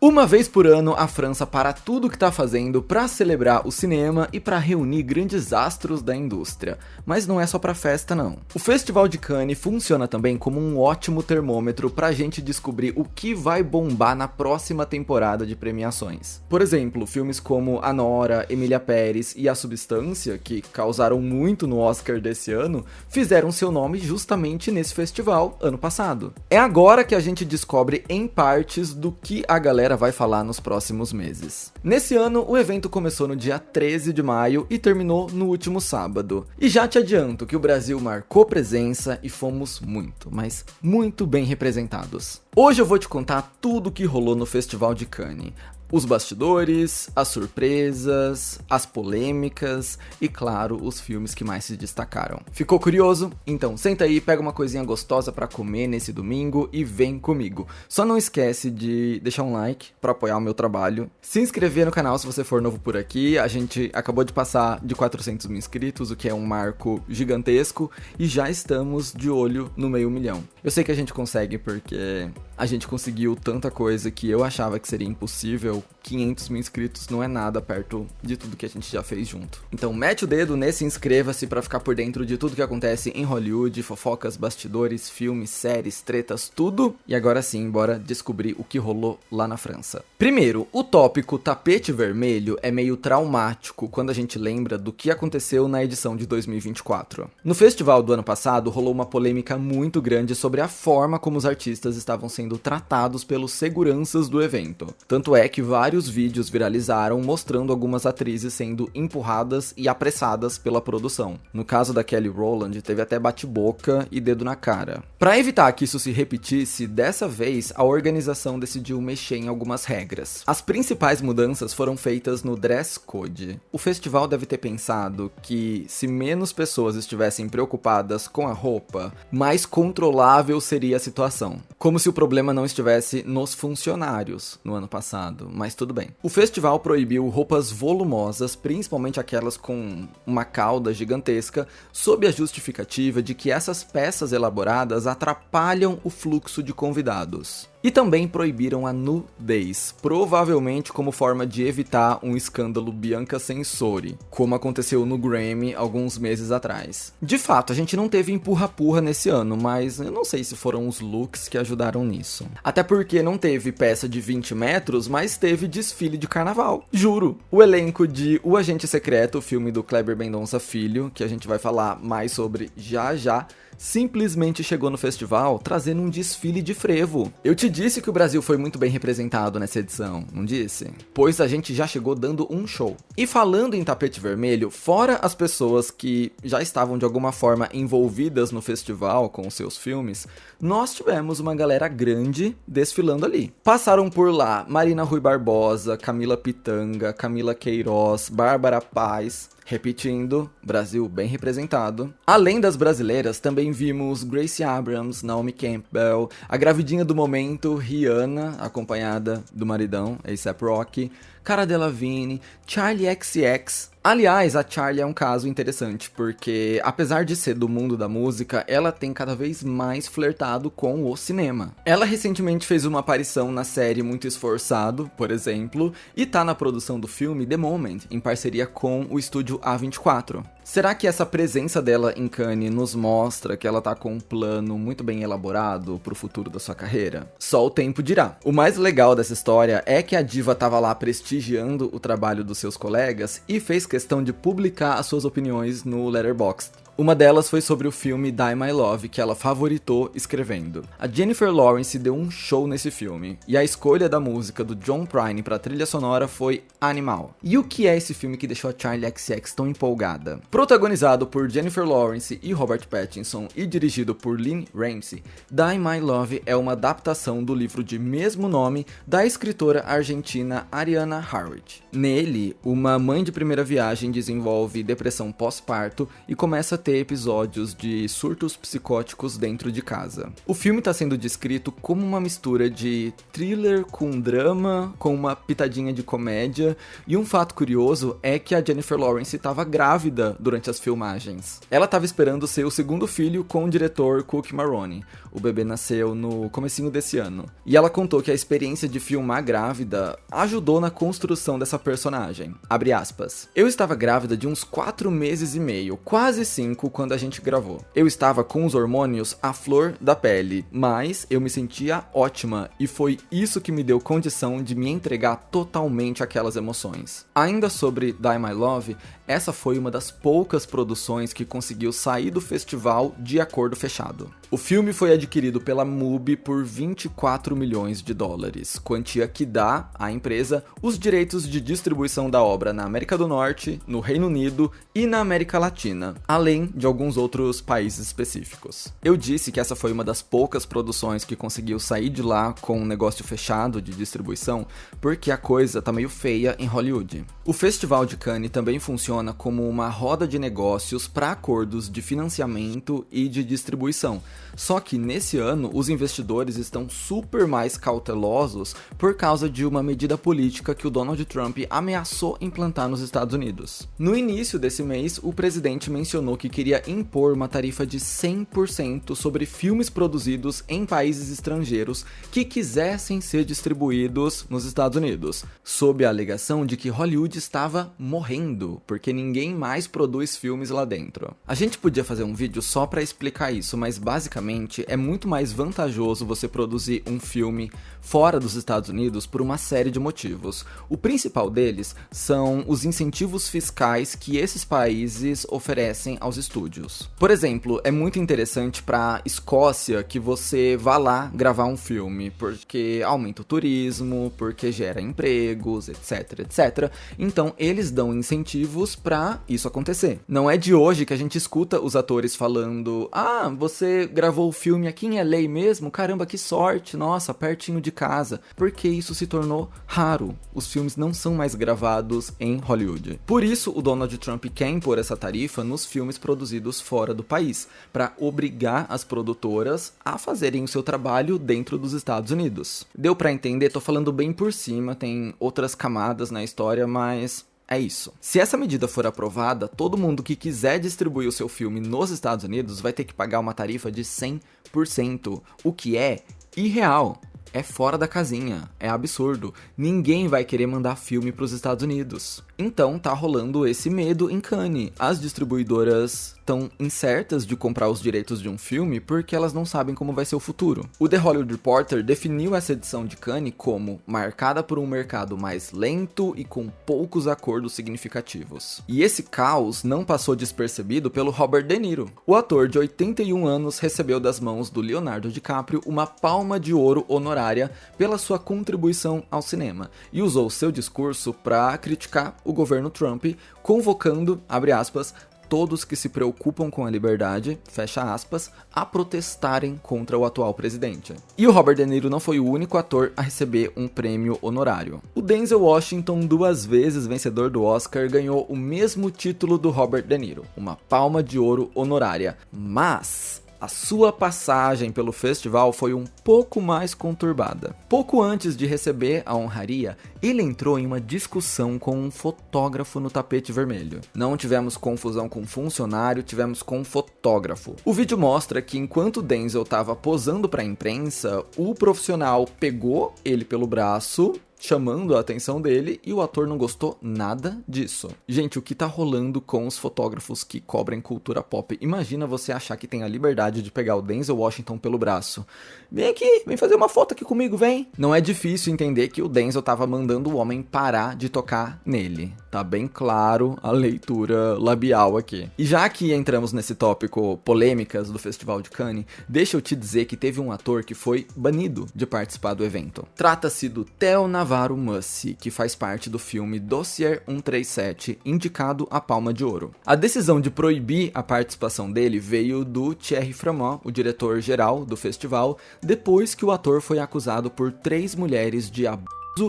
Uma vez por ano, a França para tudo o que está fazendo para celebrar o cinema e para reunir grandes astros da indústria. Mas não é só para festa não. O Festival de Cannes funciona também como um ótimo termômetro para a gente descobrir o que vai bombar na próxima temporada de premiações. Por exemplo, filmes como Anora, Emília Pérez e A Substância, que causaram muito no Oscar desse ano, fizeram seu nome justamente nesse festival ano passado. É agora que a gente descobre em partes do que a galera vai falar nos próximos meses. Nesse ano, o evento começou no dia 13 de maio e terminou no último sábado. E já te adianto que o Brasil marcou presença e fomos muito, mas muito bem representados. Hoje eu vou te contar tudo o que rolou no Festival de Cannes. Os bastidores, as surpresas, as polêmicas e, claro, os filmes que mais se destacaram. Ficou curioso? Então senta aí, pega uma coisinha gostosa pra comer nesse domingo e vem comigo. Só não esquece de deixar um like pra apoiar o meu trabalho, se inscrever no canal se você for novo por aqui. A gente acabou de passar de 400 mil inscritos, o que é um marco gigantesco, e já estamos de olho no 500 mil. Eu sei que a gente consegue porque a gente conseguiu tanta coisa que eu achava que seria impossível. 500 mil inscritos não é nada perto de tudo que a gente já fez junto. Então mete o dedo nesse inscreva-se pra ficar por dentro de tudo que acontece em Hollywood, fofocas, bastidores, filmes, séries, tretas, tudo. E agora sim, bora descobrir o que rolou lá na França. Primeiro, o tópico tapete vermelho é meio traumático quando a gente lembra do que aconteceu na edição de 2024. No festival do ano passado, rolou uma polêmica muito grande sobre a forma como os artistas estavam sendo tratados pelos seguranças do evento. Tanto é que vários vídeos viralizaram mostrando algumas atrizes sendo empurradas e apressadas pela produção. No caso da Kelly Rowland, teve até bate-boca e dedo na cara. Para evitar que isso se repetisse, dessa vez a organização decidiu mexer em algumas regras. As principais mudanças foram feitas no dress code. O festival deve ter pensado que se menos pessoas estivessem preocupadas com a roupa, mais controlável seria a situação. Como se o problema não estivesse nos funcionários no ano passado, mas tudo bem. O festival proibiu roupas volumosas, principalmente aquelas com uma cauda gigantesca, sob a justificativa de que essas peças elaboradas atrapalham o fluxo de convidados. E também proibiram a nudez, provavelmente como forma de evitar um escândalo Bianca Censori, como aconteceu no Grammy alguns meses atrás. De fato, a gente não teve empurra-purra nesse ano, mas eu não sei se foram os looks que ajudaram nisso. Até porque não teve peça de 20 metros, mas teve desfile de carnaval. Juro! O elenco de O Agente Secreto, o filme do Kleber Mendonça Filho, que a gente vai falar mais sobre já já, simplesmente chegou no festival trazendo um desfile de frevo. Eu te disse que o Brasil foi muito bem representado nessa edição, não disse? Pois a gente já chegou dando um show. E falando em tapete vermelho, fora as pessoas que já estavam de alguma forma envolvidas no festival com os seus filmes, nós tivemos uma galera grande desfilando ali. Passaram por lá Marina Rui Barbosa, Camila Pitanga, Camila Queiroz, Bárbara Paz. Repetindo, Brasil bem representado. Além das brasileiras, também vimos Gracie Abrams, Naomi Campbell, a gravidinha do momento, Rihanna, acompanhada do maridão, A$AP Rocky, Cara Delevingne, Charli XCX. Aliás, a Charli é um caso interessante, porque apesar de ser do mundo da música, ela tem cada vez mais flertado com o cinema. Ela recentemente fez uma aparição na série Muito Esforçado, por exemplo, e tá na produção do filme The Moment, em parceria com o estúdio A24. Será que essa presença dela em Cannes nos mostra que ela tá com um plano muito bem elaborado pro futuro da sua carreira? Só o tempo dirá. O mais legal dessa história é que a diva tava lá prestigiando o trabalho dos seus colegas e fez questão de publicar as suas opiniões no Letterboxd. Uma delas foi sobre o filme Die My Love, que ela favoritou escrevendo. A Jennifer Lawrence deu um show nesse filme, e a escolha da música do John Prine para a trilha sonora foi animal. E o que é esse filme que deixou a Charli XCX tão empolgada? Protagonizado por Jennifer Lawrence e Robert Pattinson e dirigido por Lynne Ramsay, Die My Love é uma adaptação do livro de mesmo nome da escritora argentina Ariana Harwich. Nele, uma mãe de primeira viagem desenvolve depressão pós-parto e começa a ter episódios de surtos psicóticos dentro de casa. O filme está sendo descrito como uma mistura de thriller com drama, com uma pitadinha de comédia, e um fato curioso é que a Jennifer Lawrence estava grávida durante as filmagens. Ela estava esperando ser o segundo filho com o diretor Cookie Maroney. O bebê nasceu no comecinho desse ano. E ela contou que a experiência de filmar grávida ajudou na construção dessa personagem. Abre aspas. Eu estava grávida de uns 4 meses e meio, quase 5 quando a gente gravou. Eu estava com os hormônios à flor da pele, mas eu me sentia ótima e foi isso que me deu condição de me entregar totalmente àquelas emoções. Ainda sobre Die My Love, essa foi uma das poucas produções que conseguiu sair do festival de acordo fechado. O filme foi adquirido pela MUBI por 24 milhões de dólares, quantia que dá à empresa os direitos de distribuição da obra na América do Norte, no Reino Unido e na América Latina, além de alguns outros países específicos. Eu disse que essa foi uma das poucas produções que conseguiu sair de lá com um negócio fechado de distribuição, porque a coisa tá meio feia em Hollywood. O Festival de Cannes também funciona como uma roda de negócios para acordos de financiamento e de distribuição. Só que nesse ano os investidores estão super mais cautelosos por causa de uma medida política que o Donald Trump ameaçou implantar nos Estados Unidos. No início desse mês, o presidente mencionou que queria impor uma tarifa de 100% sobre filmes produzidos em países estrangeiros que quisessem ser distribuídos nos Estados Unidos, sob a alegação de que Hollywood estava morrendo, porque ninguém mais produz filmes lá dentro. A gente podia fazer um vídeo só para explicar isso, mas basicamente é muito mais vantajoso você produzir um filme fora dos Estados Unidos por uma série de motivos. O principal deles são os incentivos fiscais que esses países oferecem aos estúdios. Por exemplo, é muito interessante para Escócia que você vá lá gravar um filme, porque aumenta o turismo, porque gera empregos, etc, etc. Então, eles dão incentivos para isso acontecer. Não é de hoje que a gente escuta os atores falando: ah, você gravou o filme aqui em LA mesmo? Caramba, que sorte, nossa, pertinho de casa. Porque isso se tornou raro. Os filmes não são mais gravados em Hollywood. Por isso, o Donald Trump quer impor essa tarifa nos filmes produzidos fora do país, para obrigar as produtoras a fazerem o seu trabalho dentro dos Estados Unidos. Deu para entender? Tô falando bem por cima, tem outras camadas na história, mas é isso. Se essa medida for aprovada, todo mundo que quiser distribuir o seu filme nos Estados Unidos vai ter que pagar uma tarifa de 100%, o que é irreal. É fora da casinha, é absurdo. Ninguém vai querer mandar filme para os Estados Unidos. Então tá rolando esse medo em Cannes. As distribuidoras estão incertas de comprar os direitos de um filme porque elas não sabem como vai ser o futuro. O The Hollywood Reporter definiu essa edição de Cannes como marcada por um mercado mais lento e com poucos acordos significativos. E esse caos não passou despercebido pelo Robert De Niro. O ator de 81 anos recebeu das mãos do Leonardo DiCaprio uma palma de ouro honorária pela sua contribuição ao cinema e usou seu discurso para criticar o governo Trump, convocando, abre aspas, todos que se preocupam com a liberdade, fecha aspas, a protestarem contra o atual presidente. E o Robert De Niro não foi o único ator a receber um prêmio honorário. O Denzel Washington, 2 vezes vencedor do Oscar, ganhou o mesmo título do Robert De Niro, uma palma de ouro honorária. Mas a sua passagem pelo festival foi um pouco mais conturbada. Pouco antes de receber a honraria, ele entrou em uma discussão com um fotógrafo no tapete vermelho. Não tivemos confusão com funcionário, tivemos com um fotógrafo. O vídeo mostra que enquanto Denzel estava posando para a imprensa, o profissional pegou ele pelo braço, chamando a atenção dele, e o ator não gostou nada disso. Gente, o que tá rolando com os fotógrafos que cobrem cultura pop? Imagina você achar que tem a liberdade de pegar o Denzel Washington pelo braço. Vem aqui, vem fazer uma foto aqui comigo, vem! Não é difícil entender que o Denzel tava mandando o homem parar de tocar nele. Tá bem claro a leitura labial aqui. E já que entramos nesse tópico polêmicas do Festival de Cannes, deixa eu te dizer que teve um ator que foi banido de participar do evento. Trata-se do Theo Navarro Mussi, que faz parte do filme Dossier 137, indicado à Palma de Ouro. A decisão de proibir a participação dele veio do Thierry Frémaux, o diretor-geral do festival, depois que o ator foi acusado por 3 mulheres de abuso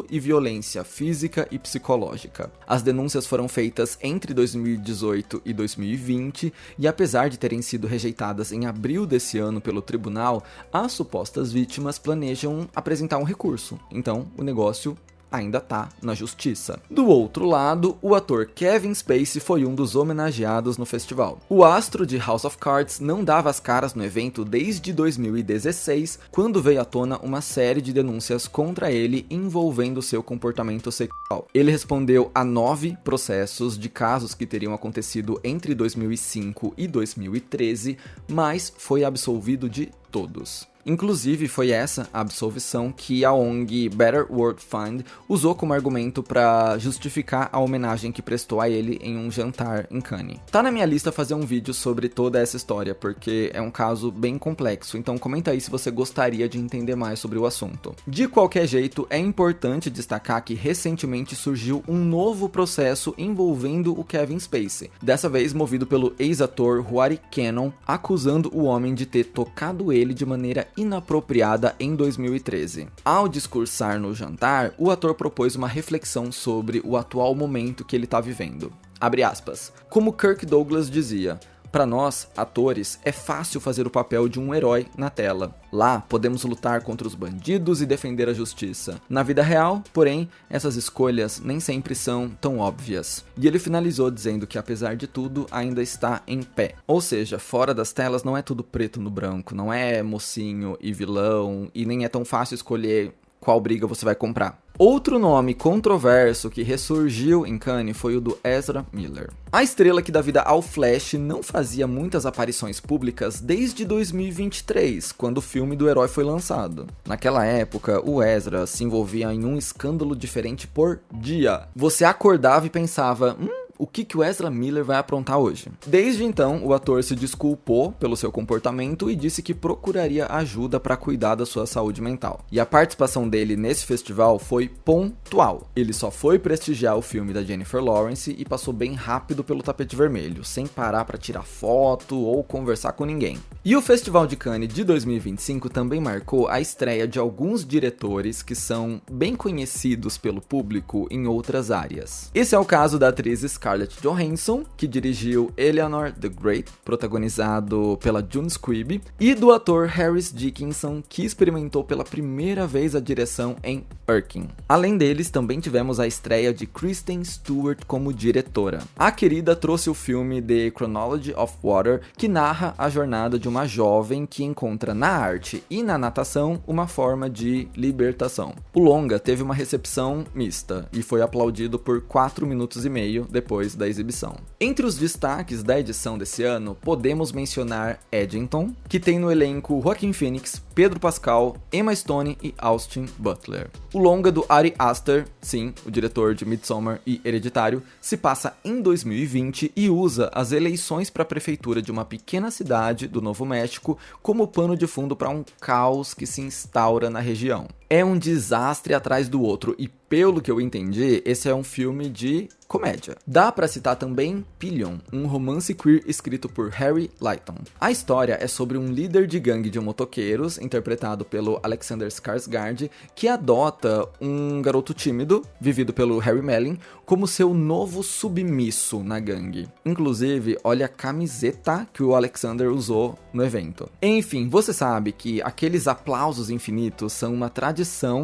e violência física e psicológica. As denúncias foram feitas entre 2018 e 2020 e, apesar de terem sido rejeitadas em abril desse ano pelo tribunal, as supostas vítimas planejam apresentar um recurso. Então, o negócio ainda tá na justiça. Do outro lado, o ator Kevin Spacey foi um dos homenageados no festival. O astro de House of Cards não dava as caras no evento desde 2016, quando veio à tona uma série de denúncias contra ele envolvendo seu comportamento sexual. Ele respondeu a 9 processos de casos que teriam acontecido entre 2005 e 2013, mas foi absolvido de todos. Inclusive, foi essa a absolvição que a ONG Better World Fund usou como argumento para justificar a homenagem que prestou a ele em um jantar em Cannes. Tá na minha lista fazer um vídeo sobre toda essa história, porque é um caso bem complexo, então comenta aí se você gostaria de entender mais sobre o assunto. De qualquer jeito, é importante destacar que recentemente surgiu um novo processo envolvendo o Kevin Spacey, dessa vez movido pelo ex-ator Rory Cannon, acusando o homem de ter tocado ele de maneira inapropriada em 2013. Ao discursar no jantar, o ator propôs uma reflexão sobre o atual momento que ele está vivendo. Abre aspas. Como Kirk Douglas dizia, para nós, atores, é fácil fazer o papel de um herói na tela. Lá, podemos lutar contra os bandidos e defender a justiça. Na vida real, porém, essas escolhas nem sempre são tão óbvias. E ele finalizou dizendo que, apesar de tudo, ainda está em pé. Ou seja, fora das telas não é tudo preto no branco, não é mocinho e vilão, e nem é tão fácil escolher qual briga você vai comprar. Outro nome controverso que ressurgiu em Cannes foi o do Ezra Miller. A estrela que dá vida ao Flash não fazia muitas aparições públicas desde 2023, quando o filme do herói foi lançado. Naquela época, o Ezra se envolvia em um escândalo diferente por dia. Você acordava e pensava, o que o Ezra Miller vai aprontar hoje? Desde então, o ator se desculpou pelo seu comportamento e disse que procuraria ajuda para cuidar da sua saúde mental. E a participação dele nesse festival foi pontual. Ele só foi prestigiar o filme da Jennifer Lawrence e passou bem rápido pelo tapete vermelho, sem parar para tirar foto ou conversar com ninguém. E o Festival de Cannes de 2025 também marcou a estreia de alguns diretores que são bem conhecidos pelo público em outras áreas. Esse é o caso da atriz Scarlett Johansson, que dirigiu Eleanor the Great, protagonizado pela June Squibb, e do ator Harris Dickinson, que experimentou pela primeira vez a direção em Erkin. Além deles, também tivemos a estreia de Kristen Stewart como diretora. A querida trouxe o filme The Chronology of Water, que narra a jornada de uma jovem que encontra na arte e na natação uma forma de libertação. O longa teve uma recepção mista e foi aplaudido por 4 minutos e meio depois da exibição. Entre os destaques da edição desse ano, podemos mencionar Eddington, que tem no elenco Joaquin Phoenix, Pedro Pascal, Emma Stone e Austin Butler. O longa do Ari Aster, sim, o diretor de Midsommar e Hereditário, se passa em 2020 e usa as eleições para a prefeitura de uma pequena cidade do Novo México como pano de fundo para um caos que se instaura na região. É um desastre atrás do outro e, pelo que eu entendi, esse é um filme de comédia. Dá pra citar também Pillion, um romance queer escrito por Harry Lighton. A história é sobre um líder de gangue de motoqueiros, interpretado pelo Alexander Skarsgård, que adota um garoto tímido, vivido pelo Harry Melling, como seu novo submisso na gangue. Inclusive, olha a camiseta que o Alexander usou no evento. Enfim, você sabe que aqueles aplausos infinitos são uma tradição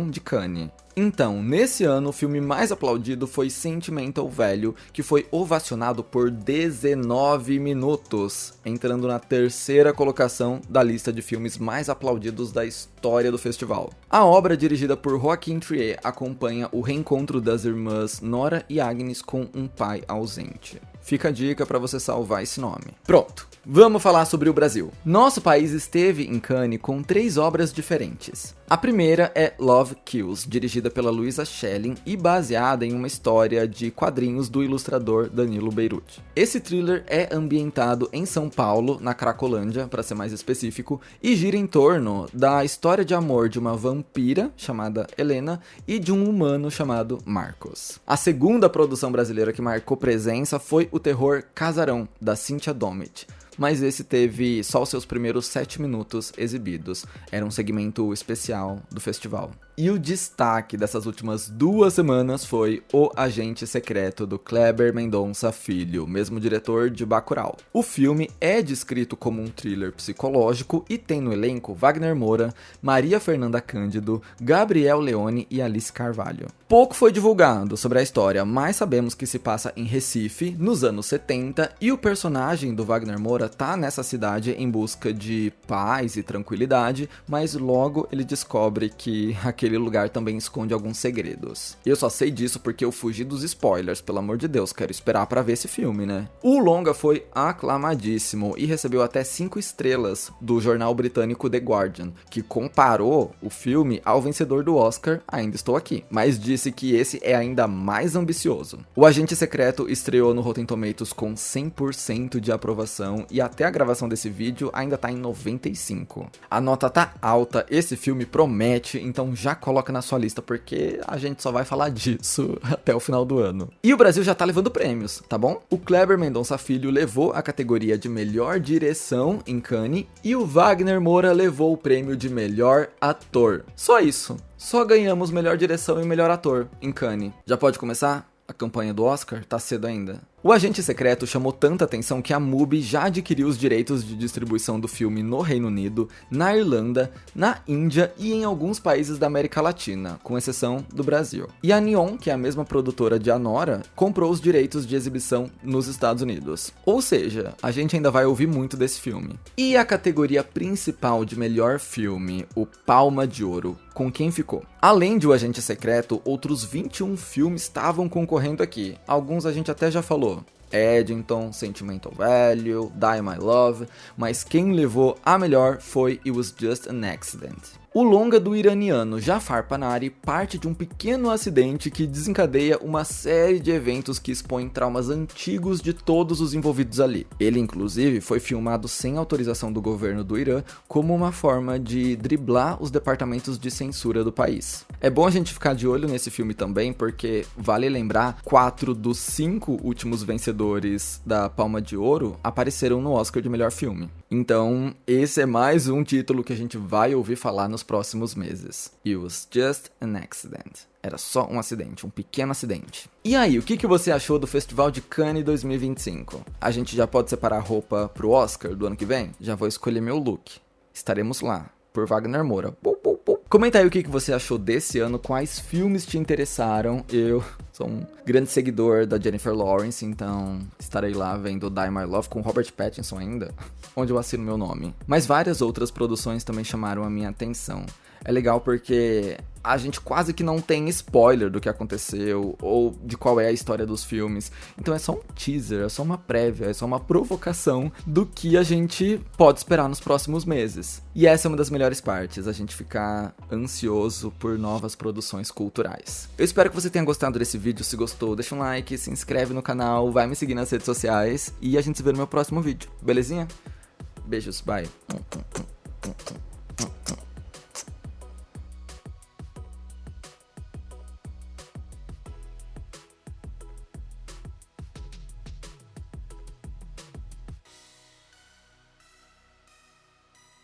de Cannes. Então, nesse ano, o filme mais aplaudido foi Sentimental Value, que foi ovacionado por 19 minutos, entrando na 3ª colocação da lista de filmes mais aplaudidos da história do festival. A obra, dirigida por Joaquin Trier, acompanha o reencontro das irmãs Nora e Agnes com um pai ausente. Fica a dica para você salvar esse nome. Pronto, vamos falar sobre o Brasil. Nosso país esteve em Cannes com 3 obras diferentes. A primeira é Love Kills, dirigida pela Louisa Schelling e baseada em uma história de quadrinhos do ilustrador Danilo Beirut. Esse thriller é ambientado em São Paulo, na Cracolândia, para ser mais específico, e gira em torno da história de amor de uma vampira, chamada Helena, e de um humano chamado Marcos. A segunda produção brasileira que marcou presença foi o terror Casarão, da Cynthia Domit. mas esse teve só os seus primeiros 7 minutos exibidos. Era um segmento especial do festival. E o destaque dessas últimas 2 semanas foi O Agente Secreto, do Kleber Mendonça Filho, mesmo diretor de Bacurau. O filme é descrito como um thriller psicológico e tem no elenco Wagner Moura, Maria Fernanda Cândido, Gabriel Leone e Alice Carvalho. Pouco foi divulgado sobre a história, mas sabemos que se passa em Recife, nos anos 70, e o personagem do Wagner Moura tá nessa cidade em busca de paz e tranquilidade, mas logo ele descobre que aquele lugar também esconde alguns segredos. Eu só sei disso porque eu fugi dos spoilers, pelo amor de Deus, quero esperar pra ver esse filme, né? O longa foi aclamadíssimo e recebeu até 5 estrelas do jornal britânico The Guardian, que comparou o filme ao vencedor do Oscar, Ainda Estou Aqui, mas disse que esse é ainda mais ambicioso. O Agente Secreto estreou no Rotten Tomatoes com 100% de aprovação e até a gravação desse vídeo ainda tá em 95%. A nota tá alta, esse filme promete, então já coloca na sua lista porque a gente só vai falar disso até o final do ano. E o Brasil já tá levando prêmios, tá bom? O Kleber Mendonça Filho levou a categoria de melhor direção em Cannes e o Wagner Moura levou o prêmio de melhor ator. Só isso. Só ganhamos melhor direção e melhor ator em Cannes. Já pode começar? A campanha do Oscar? Tá cedo ainda. O Agente Secreto chamou tanta atenção que a MUBI já adquiriu os direitos de distribuição do filme no Reino Unido, na Irlanda, na Índia e em alguns países da América Latina, com exceção do Brasil. E a Neon, que é a mesma produtora de Anora, comprou os direitos de exibição nos Estados Unidos. Ou seja, a gente ainda vai ouvir muito desse filme. E a categoria principal de melhor filme, o Palma de Ouro, com quem ficou? Além de O Agente Secreto, outros 21 filmes estavam concorrendo aqui. Alguns a gente até já falou. Eddington, Sentimental Value, Die My Love, mas quem levou a melhor foi It Was Just an Accident. O longa do iraniano Jafar Panahi parte de um pequeno acidente que desencadeia uma série de eventos que expõem traumas antigos de todos os envolvidos ali. Ele, inclusive, foi filmado sem autorização do governo do Irã como uma forma de driblar os departamentos de censura do país. É bom a gente ficar de olho nesse filme também, porque vale lembrar, 4 dos 5 últimos vencedores da Palma de Ouro apareceram no Oscar de melhor filme. Então, esse é mais um título que a gente vai ouvir falar nos próximos meses. It Was Just an Accident. Era só um acidente, um pequeno acidente. E aí, o que você achou do Festival de Cannes 2025? A gente já pode separar roupa pro Oscar do ano que vem? Já vou escolher meu look. Estaremos lá, por Wagner Moura. Comenta aí o que você achou desse ano, quais filmes te interessaram. Eu sou um grande seguidor da Jennifer Lawrence, então estarei lá vendo Die My Love com Robert Pattinson ainda, onde eu assino meu nome. Mas várias outras produções também chamaram a minha atenção. É legal porque a gente quase que não tem spoiler do que aconteceu ou de qual é a história dos filmes. Então é só um teaser, é só uma prévia, é só uma provocação do que a gente pode esperar nos próximos meses. E essa é uma das melhores partes, a gente ficar ansioso por novas produções culturais. Eu espero que você tenha gostado desse vídeo. Se gostou, deixa um like, se inscreve no canal, vai me seguir nas redes sociais e a gente se vê no meu próximo vídeo, belezinha? Beijos, bye.